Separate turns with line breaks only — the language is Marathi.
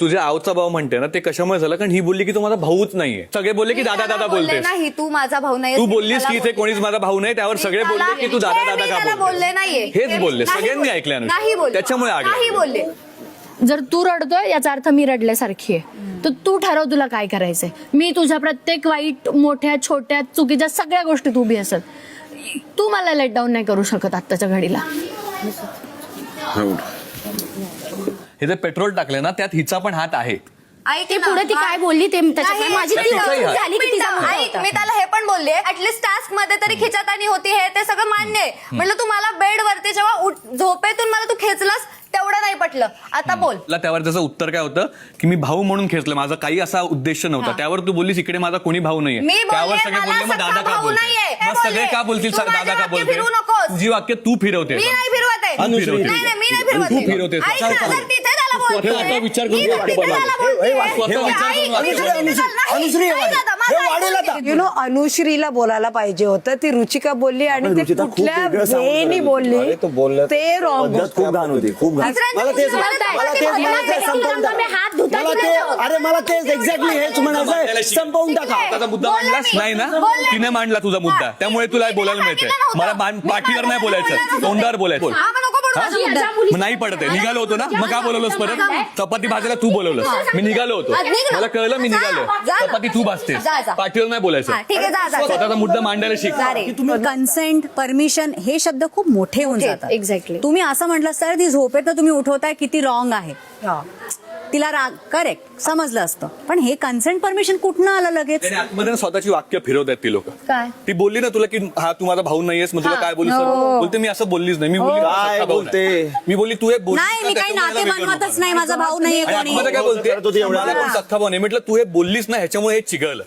तुझ्या आवचा भाऊ म्हणते ना ते कशामुळे झालं कारण ही बोलली की तू माझा भाऊच नाहीये. सगळे बोलले की दादा दादा बोलते
नाही तू माझा भाऊ नाही.
तू बोललीस की इथे कोणीच माझा भाऊ नाही त्यावर सगळे बोलले की तू दादा दादा का
बोलले नाहीये.
हेच बोलले सगळ्यांनी ऐकलं
नाही बोलले
त्याच्यामुळे
नाही बोलले.
जर तू रडतोय याचा अर्थ मी रडल्यासारखी आहे तर तू ठरव तुला काय करायचंय. मी तुझ्या प्रत्येक वाईट मोठ्या छोट्या चुकीच्या सगळ्या गोष्टी तू बी असत. तू मला लेट डाऊन नाही करू शकत आत्ताच्या घडीला.
हे जे पेट्रोल टाकले ना त्यात हिचा पण हात आहे.
ते पुढे ती काय बोलली ते त्याच्यात माझी ती झाली की तिचा मुद्दा होता.
मी त्याला हे पण बोलले ऍटलीस्ट टास्क मध्ये तरी खिचातानी होती हे ते सगळं मान्य आहे. म्हणलं तू मला बेड वरती जेव्हा झोपेतून मला तू खेचलास तेवढं नाही पटलं. आता बोल.
त्यावर त्याचं उत्तर काय होतं की मी भाऊ म्हणून खेचलं माझा काही असा उद्देश नव्हता. त्यावर तू बोललीस इकडे माझा कोणी भाऊ नाहीये. त्यावर सगळे बोलले मग दादा का बोलते. मग सगळे का बोलतील दादा का बोलते. तुझी वाक्य तू फिरवते.
मी नाही फिरवत आहे.
तू फिरवते.
नाही मी नाही फिरवत.
तू फिरवते.
तिथे त्याला बोलते.
स्वतः विचार करून
अनुश्रीला बोलायला पाहिजे होतं. ती रुचिका बोलली आणि ते कुठल्या वेळेनी बोलली ते रॉंग.
खूप घाण होती. खूप घाण. मला तेच अरे मला तेच एक्झॅक्टली हेच म्हणायचंय. संपवून टाका.
त्याचा मुद्दा मांडलाच नाही ना. तिने मांडला तुझा मुद्दा त्यामुळे तुला बोलायला मिळतंय. मला पाठीवर नाही बोलायचं तोंडावर बोलायचं. मग नाही पडत आहे. निघालो होतो ना मग का बोलवलंस परत. चपाती भाजायला तू बोलवलंस. मी निघालो होतो. मला कळलं मी निघालो. चपाती तू भाजतेस. पाठीवर नाही बोलायचं. स्वतःचा मुद्दा मांडायला शिक.
तुम्ही कन्सेंट परमिशन हे शब्द खूप मोठे होऊन जातात.
एक्झॅक्टली.
तुम्ही असं म्हटलं सर ती झोपेत तुम्ही उठवताय किती रॉंग आहे. तिला राग करेक्ट समजलं असतं पण हे कन्सेंट परमिशन कुठनं आलं लगेच.
आतमध्ये स्वतःची वाक्य फिरवतात ती लोक.
काय
ती बोलली ना तुला की हा तू माझा भाऊ नाहीयेस मग तुला काय बोलू बोलते मी असं बोललीच नाही. मी बोलली
काय बोलते.
मी बोलली तू हे बोल.
नाही मी काही नाते बनवतच नाही. माझा भाऊ नाहीये कोणी.
काय बोलते मला कोण सख्खा भाऊ नाही. म्हटलं तू हे बोललीस ना ह्याच्यामुळे हे चिघळलं.